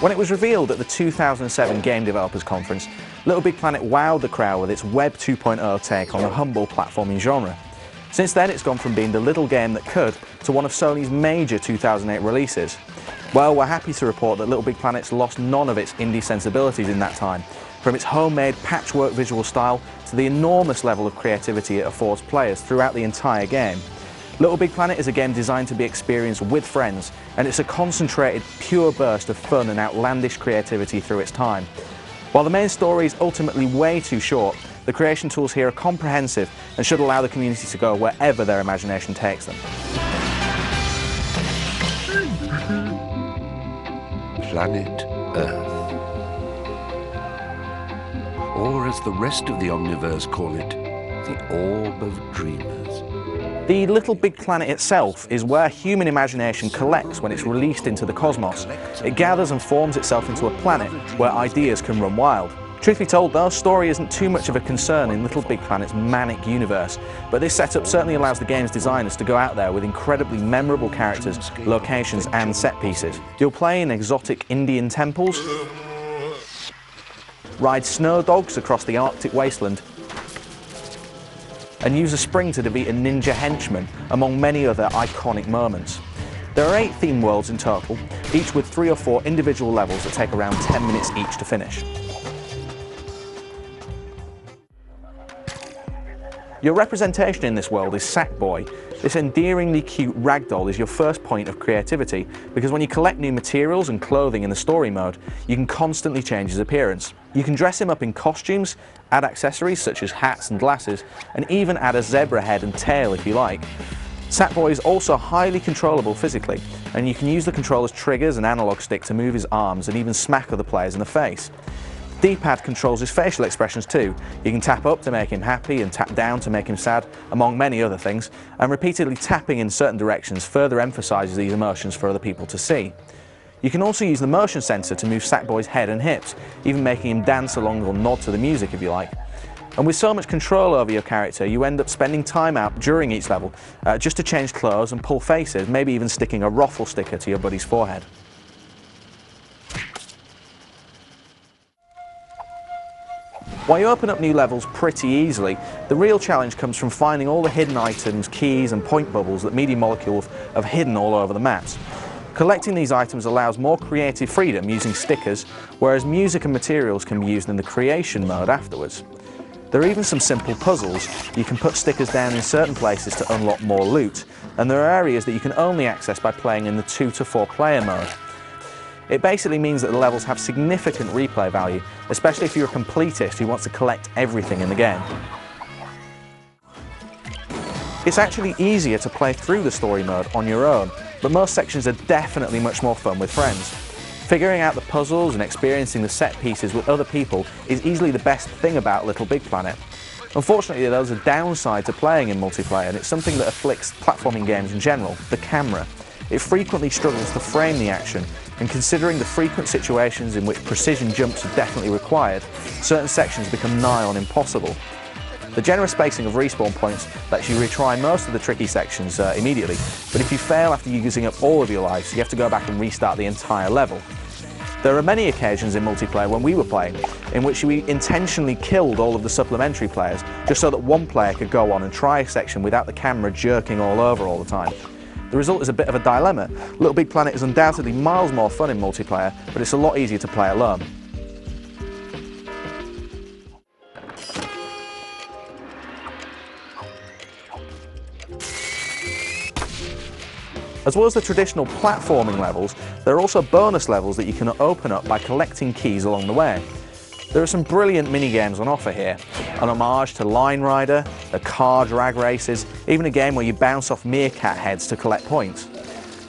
When it was revealed at the 2007 Game Developers Conference, LittleBigPlanet wowed the crowd with its Web 2.0 take on the humble platforming genre. Since then, it's gone from being the little game that could to one of Sony's major 2008 releases. Well, we're happy to report that LittleBigPlanet's lost none of its indie sensibilities in that time, from its homemade patchwork visual style to the enormous level of creativity it affords players throughout the entire game. LittleBigPlanet is a game designed to be experienced with friends, and it's a concentrated, pure burst of fun and outlandish creativity through its time. While the main story is ultimately way too short, the creation tools here are comprehensive and should allow the community to go wherever their imagination takes them. Planet Earth. Or as the rest of the Omniverse call it, the Orb of Dreamers. The LittleBigPlanet itself is where human imagination collects when it's released into the cosmos. It gathers and forms itself into a planet where ideas can run wild. Truth be told though, story isn't too much of a concern in LittleBigPlanet's manic universe, but this setup certainly allows the game's designers to go out there with incredibly memorable characters, locations and set pieces. You'll play in exotic Indian temples, ride snow dogs across the Arctic wasteland, and use a spring to defeat a ninja henchman, among many other iconic moments. There are 8 theme worlds in total, each with 3 or 4 individual levels that take around 10 minutes each to finish. Your representation in this world is Sackboy. This endearingly cute ragdoll is your first point of creativity, because when you collect new materials and clothing in the story mode, you can constantly change his appearance. You can dress him up in costumes, add accessories such as hats and glasses, and even add a zebra head and tail if you like. Sackboy is also highly controllable physically, and you can use the controller's triggers and analog stick to move his arms and even smack other players in the face. D-pad controls his facial expressions too. You can tap up to make him happy and tap down to make him sad, among many other things, and repeatedly tapping in certain directions further emphasises these emotions for other people to see. You can also use the motion sensor to move Sackboy's head and hips, even making him dance along or nod to the music if you like. And with so much control over your character, you end up spending time out during each level just to change clothes and pull faces, maybe even sticking a ruffle sticker to your buddy's forehead. While you open up new levels pretty easily, the real challenge comes from finding all the hidden items, keys and point bubbles that Media Molecule have hidden all over the maps. Collecting these items allows more creative freedom using stickers, whereas music and materials can be used in the creation mode afterwards. There are even some simple puzzles. You can put stickers down in certain places to unlock more loot, and there are areas that you can only access by playing in the 2 to 4 player mode. It basically means that the levels have significant replay value, especially if you're a completist who wants to collect everything in the game. It's actually easier to play through the story mode on your own, but most sections are definitely much more fun with friends. Figuring out the puzzles and experiencing the set pieces with other people is easily the best thing about LittleBigPlanet. Unfortunately, there's a downside to playing in multiplayer, and it's something that afflicts platforming games in general: the camera. It frequently struggles to frame the action, and considering the frequent situations in which precision jumps are definitely required, certain sections become nigh on impossible. The generous spacing of respawn points lets you retry most of the tricky sections immediately, but if you fail after using up all of your lives, you have to go back and restart the entire level. There are many occasions in multiplayer when we were playing in which we intentionally killed all of the supplementary players just so that one player could go on and try a section without the camera jerking all over all the time. The result is a bit of a dilemma. LittleBigPlanet is undoubtedly miles more fun in multiplayer, but it's a lot easier to play alone. As well as the traditional platforming levels, there are also bonus levels that you can open up by collecting keys along the way. There are some brilliant mini-games on offer here, an homage to Line Rider, the car drag races, even a game where you bounce off meerkat heads to collect points.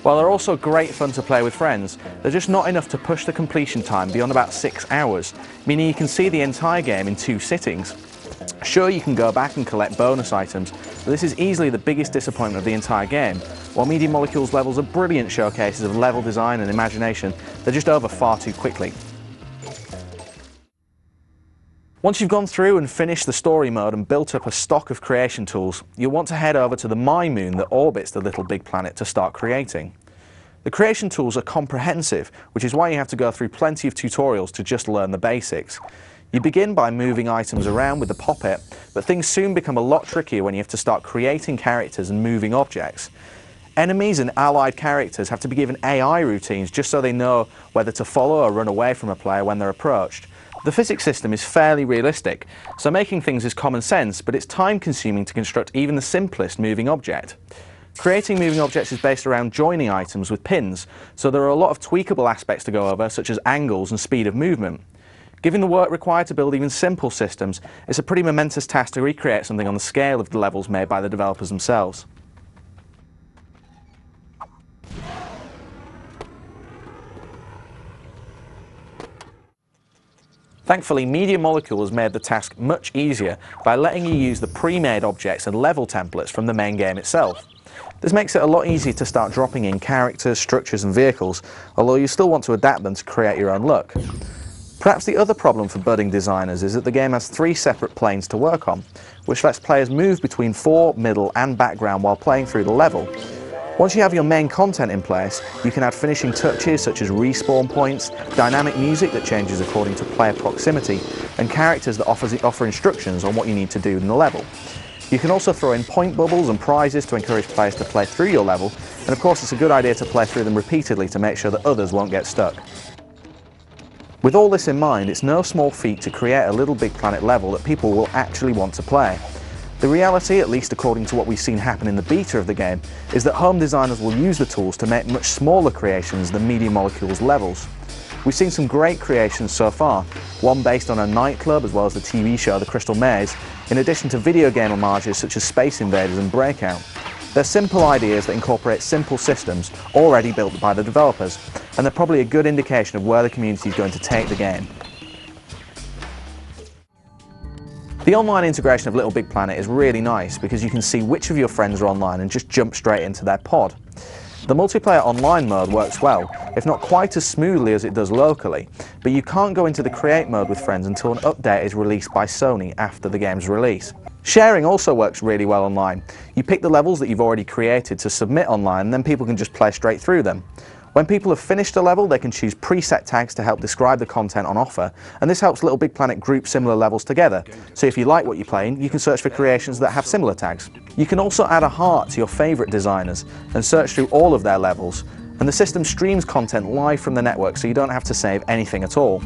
While they're also great fun to play with friends, they're just not enough to push the completion time beyond about 6 hours, meaning you can see the entire game in 2 sittings. Sure, you can go back and collect bonus items, but this is easily the biggest disappointment of the entire game. While Media Molecule's levels are brilliant showcases of level design and imagination, they're just over far too quickly. Once you've gone through and finished the story mode and built up a stock of creation tools, you'll want to head over to the My Moon that orbits the LittleBigPlanet to start creating. The creation tools are comprehensive, which is why you have to go through plenty of tutorials to just learn the basics. You begin by moving items around with the pop-it, but things soon become a lot trickier when you have to start creating characters and moving objects. Enemies and allied characters have to be given AI routines just so they know whether to follow or run away from a player when they're approached. The physics system is fairly realistic, so making things is common sense, but it's time-consuming to construct even the simplest moving object. Creating moving objects is based around joining items with pins, so there are a lot of tweakable aspects to go over, such as angles and speed of movement. Given the work required to build even simple systems, it's a pretty momentous task to recreate something on the scale of the levels made by the developers themselves. Thankfully, Media Molecule has made the task much easier by letting you use the pre-made objects and level templates from the main game itself. This makes it a lot easier to start dropping in characters, structures and vehicles, although you still want to adapt them to create your own look. Perhaps the other problem for budding designers is that the game has 3 separate planes to work on, which lets players move between fore, middle and background while playing through the level. Once you have your main content in place, you can add finishing touches such as respawn points, dynamic music that changes according to player proximity, and characters that offer instructions on what you need to do in the level. You can also throw in point bubbles and prizes to encourage players to play through your level, and of course it's a good idea to play through them repeatedly to make sure that others won't get stuck. With all this in mind, it's no small feat to create a LittleBigPlanet level that people will actually want to play. The reality, at least according to what we've seen happen in the beta of the game, is that home designers will use the tools to make much smaller creations than Media Molecule's levels. We've seen some great creations so far, one based on a nightclub as well as the TV show The Crystal Maze, in addition to video game homages such as Space Invaders and Breakout. They're simple ideas that incorporate simple systems already built by the developers, and they're probably a good indication of where the community is going to take the game. The online integration of LittleBigPlanet is really nice because you can see which of your friends are online and just jump straight into their pod. The multiplayer online mode works well, if not quite as smoothly as it does locally, but you can't go into the create mode with friends until an update is released by Sony after the game's release. Sharing also works really well online. You pick the levels that you've already created to submit online and then people can just play straight through them. When people have finished a level, they can choose preset tags to help describe the content on offer, and this helps LittleBigPlanet group similar levels together, so if you like what you're playing, you can search for creations that have similar tags. You can also add a heart to your favourite designers and search through all of their levels, and the system streams content live from the network so you don't have to save anything at all.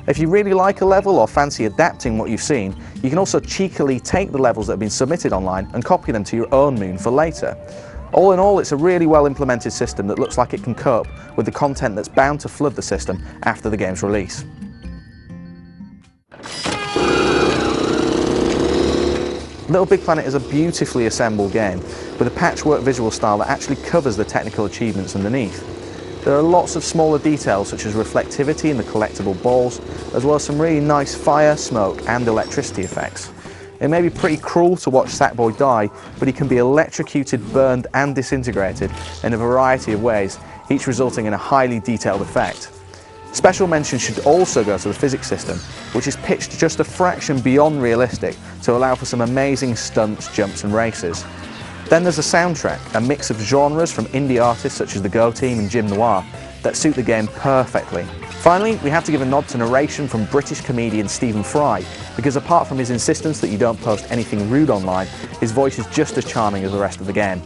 If you really like a level or fancy adapting what you've seen, you can also cheekily take the levels that have been submitted online and copy them to your own moon for later. All in all, it's a really well implemented system that looks like it can cope with the content that's bound to flood the system after the game's release. LittleBigPlanet is a beautifully assembled game with a patchwork visual style that actually covers the technical achievements underneath. There are lots of smaller details such as reflectivity in the collectible balls, as well as some really nice fire, smoke and electricity effects. It may be pretty cruel to watch Sackboy die, but he can be electrocuted, burned and disintegrated in a variety of ways, each resulting in a highly detailed effect. Special mention should also go to the physics system, which is pitched just a fraction beyond realistic to allow for some amazing stunts, jumps and races. Then there's the soundtrack, a mix of genres from indie artists such as the Go Team and Jim Noir that suit the game perfectly. Finally, we have to give a nod to narration from British comedian Stephen Fry, because apart from his insistence that you don't post anything rude online, his voice is just as charming as the rest of the game.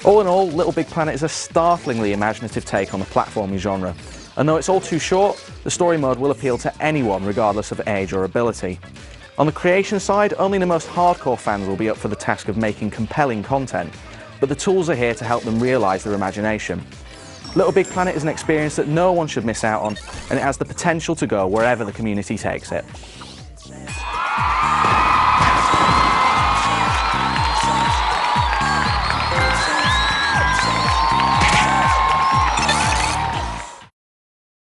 All in all, LittleBigPlanet is a startlingly imaginative take on the platforming genre, and though it's all too short, the story mode will appeal to anyone regardless of age or ability. On the creation side, only the most hardcore fans will be up for the task of making compelling content, but the tools are here to help them realise their imagination. LittleBigPlanet is an experience that no one should miss out on, and it has the potential to go wherever the community takes it.